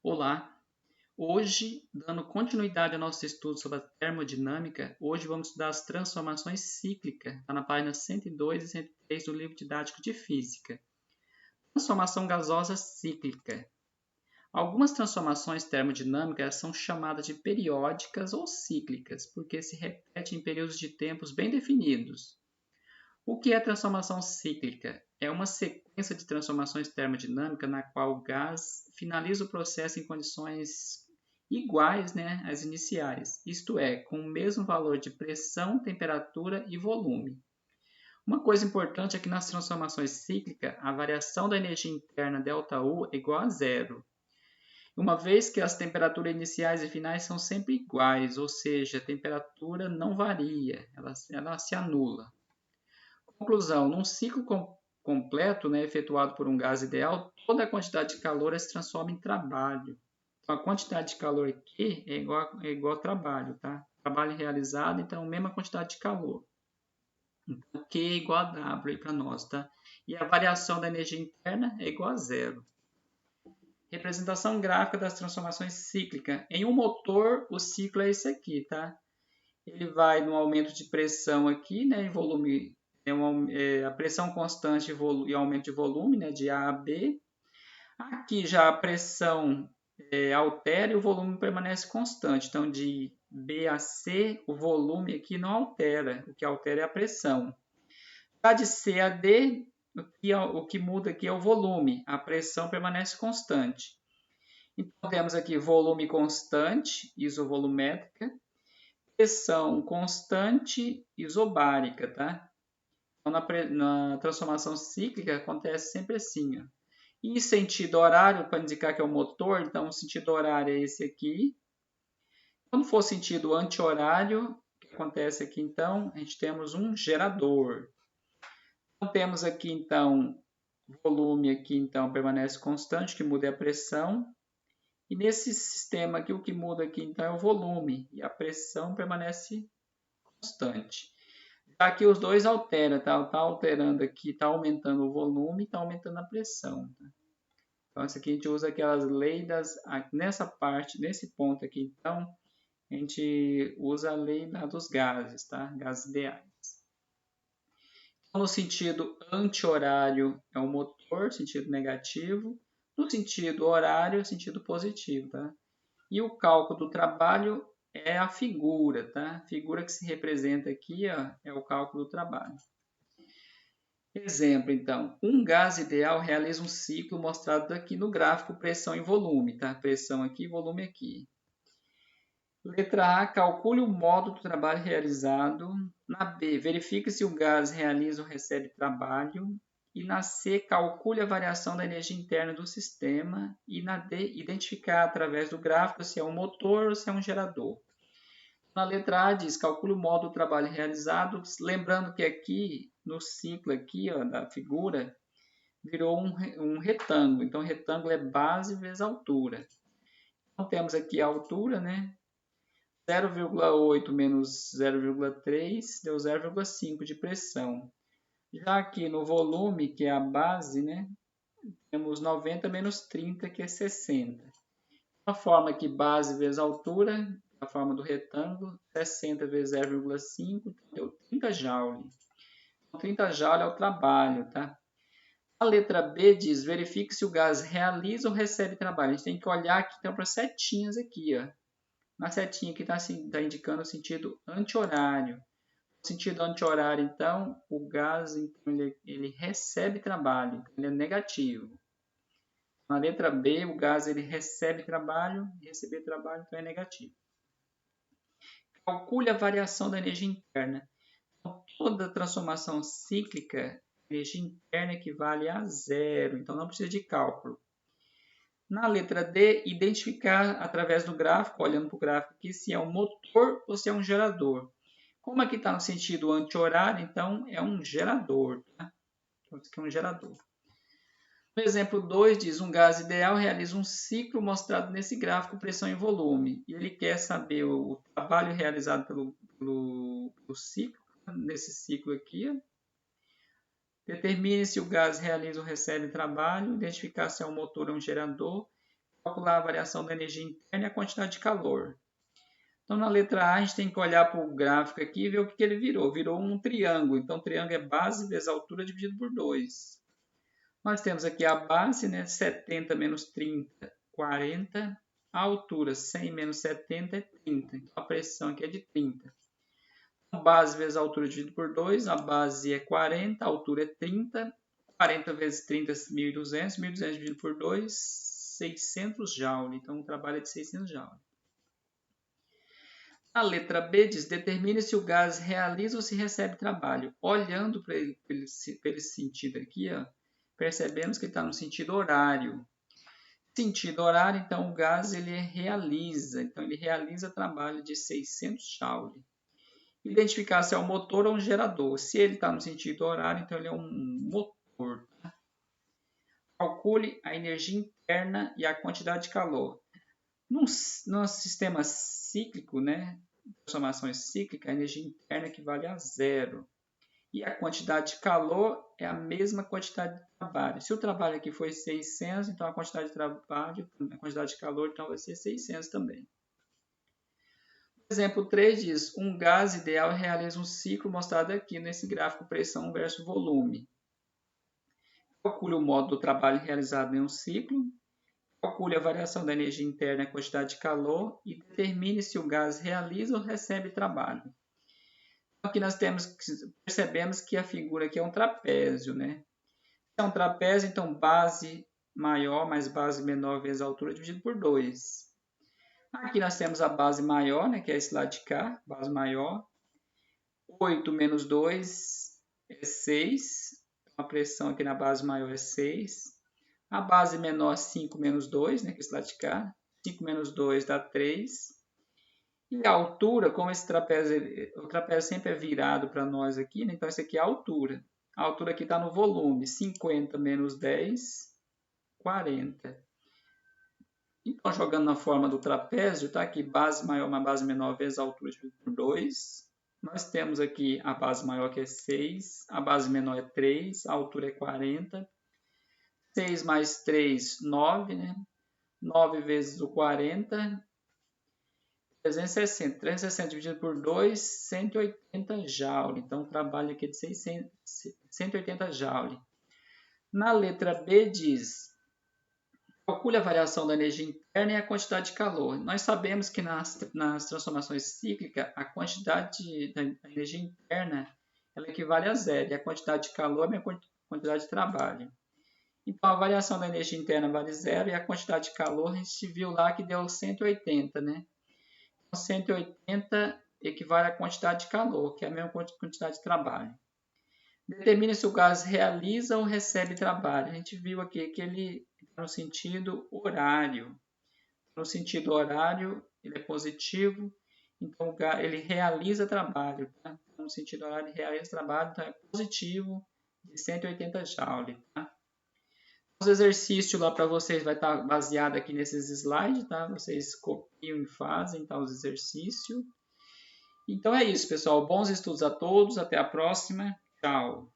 Olá! Hoje, dando continuidade ao nosso estudo sobre a termodinâmica, hoje vamos estudar as transformações cíclicas, está na página 102 e 103 do livro didático de Física. Transformação gasosa cíclica. Algumas transformações termodinâmicas são chamadas de periódicas ou cíclicas, porque se repetem em períodos de tempos bem definidos. O que é transformação cíclica? É uma sequência de transformações termodinâmicas na qual o gás finaliza o processo em condições iguais, às iniciais, isto é, com o mesmo valor de pressão, temperatura e volume. Uma coisa importante é que nas transformações cíclicas, a variação da energia interna ΔU é igual a zero, uma vez que as temperaturas iniciais e finais são sempre iguais, ou seja, a temperatura não varia, ela se anula. Conclusão: num ciclo completo, efetuado por um gás ideal, toda a quantidade de calor se transforma em trabalho. Então, a quantidade de calor aqui é igual a trabalho, tá? Trabalho realizado, então, a mesma quantidade de calor. Então, Q é igual a W para nós, tá? E a variação da energia interna é igual a zero. Representação gráfica das transformações cíclicas. Em um motor, o ciclo é esse aqui, tá? Ele vai no aumento de pressão aqui, em volume, a pressão constante e aumento de volume, de A a B. Aqui já a pressão altera e o volume permanece constante. Então, de B a C, o volume aqui não altera, o que altera é a pressão. Já de C a D, o que muda aqui é o volume, a pressão permanece constante. Então, temos aqui volume constante, isovolumétrica, pressão constante isobárica, tá? Então, na transformação cíclica acontece sempre assim, ó. E sentido horário, para indicar que é o motor, então o sentido horário é esse aqui. Quando for sentido anti-horário, o que acontece aqui então? A gente temos um gerador. Então, temos aqui então volume aqui então permanece constante, que muda é a pressão. E nesse sistema aqui, o que muda aqui então é o volume e a pressão permanece constante. Já que os dois alteram, tá alterando aqui, está aumentando o volume, está aumentando a pressão. Tá? Então, isso aqui a gente usa aquelas leis nessa parte, nesse ponto aqui, então, a gente usa a lei dos gases, tá? Gases ideais. Então, no sentido anti-horário é o motor, sentido negativo. No sentido horário, sentido positivo, tá? E o cálculo do trabalho é a figura, tá? A figura que se representa aqui, ó, é o cálculo do trabalho. Exemplo, então, um gás ideal realiza um ciclo mostrado aqui no gráfico pressão e volume, tá? Pressão aqui, volume aqui. Letra A, calcule o modo do trabalho realizado. Na B, verifique se o gás realiza ou recebe trabalho. E na C, calcule a variação da energia interna do sistema. E na D, identificar através do gráfico se é um motor ou se é um gerador. Na letra A diz, calcule o modo do trabalho realizado. Lembrando que aqui, no ciclo aqui, ó, da figura, virou um retângulo. Então, retângulo é base vezes altura. Então, temos aqui a altura, 0,8 menos 0,3 deu 0,5 de pressão. Já aqui no volume, que é a base, temos 90 menos 30, que é 60. A forma aqui, base vezes altura, a forma do retângulo, 60 vezes 0,5, deu 30 joule. Então, 30 joule é o trabalho, tá? A letra B diz, verifique se o gás realiza ou recebe trabalho. A gente tem que olhar aqui, então, para as setinhas aqui, ó. Na setinha aqui está indicando o sentido anti-horário. No sentido anti-horário, então, o gás então, ele recebe trabalho, então ele é negativo. Na letra B, o gás ele recebe trabalho, e receber trabalho então é negativo. Calcule a variação da energia interna. Então, toda transformação cíclica, a energia interna equivale a zero, então não precisa de cálculo. Na letra D, identificar através do gráfico, olhando para o gráfico aqui, se é um motor ou se é um gerador. Como aqui está no sentido anti-horário, então é um gerador. Tá? Então, isso aqui é um gerador. No exemplo 2 diz, um gás ideal realiza um ciclo mostrado nesse gráfico pressão e volume. E ele quer saber o trabalho realizado pelo ciclo, nesse ciclo aqui. Determine se o gás realiza ou recebe trabalho, identificar se é um motor ou um gerador. calcular a variação da energia interna e a quantidade de calor. Então, na letra A, a gente tem que olhar para o gráfico aqui e ver o que ele virou. Virou um triângulo. Então, o triângulo é base vezes altura dividido por 2. Nós temos aqui a base, né? 70 menos 30, 40. A altura, 100 menos 70 é 30. Então, a pressão aqui é de 30. Então, base vezes altura dividido por 2. A base é 40, a altura é 30. 40 vezes 30 é 1.200. 1.200 dividido por 2, 600 Joule. Então, o trabalho é de 600 Joule. A letra B diz, determine se o gás realiza ou se recebe trabalho. Olhando para esse sentido aqui, ó, percebemos que ele está no sentido horário. Sentido horário, então, o gás ele realiza. Então, ele realiza trabalho de 600 Joule. Identificar se é um motor ou um gerador. Se ele está no sentido horário, então ele é um motor. Calcule a energia interna e a quantidade de calor. No sistema cíclico, né, transformações cíclicas, a energia interna equivale a 0. E a quantidade de calor é a mesma quantidade de trabalho. Se o trabalho aqui foi 600, então a quantidade de trabalho, a quantidade de calor, então vai ser 600 também. Exemplo 3 diz, um gás ideal realiza um ciclo mostrado aqui nesse gráfico pressão versus volume. Calcule o modo do trabalho realizado em um ciclo. Calcule a variação da energia interna e a quantidade de calor e determine se o gás realiza ou recebe trabalho. Então, aqui nós percebemos que a figura aqui é um trapézio, né? Se é um trapézio, então base maior mais base menor vezes a altura dividido por 2. Aqui nós temos a base maior, né, que é esse lado de cá, base maior. 8 menos 2 é 6. A pressão aqui na base maior é 6. A base menor, 5 menos 2, né, que é esse lado de cá. 5 menos 2 dá 3. E a altura, como esse trapézio, o trapézio sempre é virado para nós aqui, né, então essa aqui é a altura. A altura aqui está no volume. 50 menos 10, 40. Então, jogando na forma do trapézio, tá aqui base maior mais base menor vezes a altura dividido por 2. Nós temos aqui a base maior que é 6, a base menor é 3, a altura é 40. 6 mais 3, 9, né? 9 vezes o 40, 360. 360 dividido por 2, 180 Joule. Então, o trabalho aqui é de 180 Joule. Na letra B diz, calcule a variação da energia interna e a quantidade de calor. Nós sabemos que nas transformações cíclicas, a quantidade da energia interna ela equivale a 0 e a quantidade de calor é a quantidade de trabalho. Então, a variação da energia interna vale 0 e a quantidade de calor a gente viu lá que deu 180, né? Então, 180 equivale à quantidade de calor, que é a mesma quantidade de trabalho. Determine se o gás realiza ou recebe trabalho. A gente viu aqui que ele está no sentido horário. No sentido horário, ele é positivo, então ele realiza trabalho. Tá? No sentido horário, ele realiza trabalho, então é positivo de 180 Joule. Tá? Os exercícios lá para vocês vai estar baseado aqui nesses slides, tá? Vocês copiam e fazem tá, os exercícios. Então é isso, pessoal. Bons estudos a todos. Até a próxima. Tchau.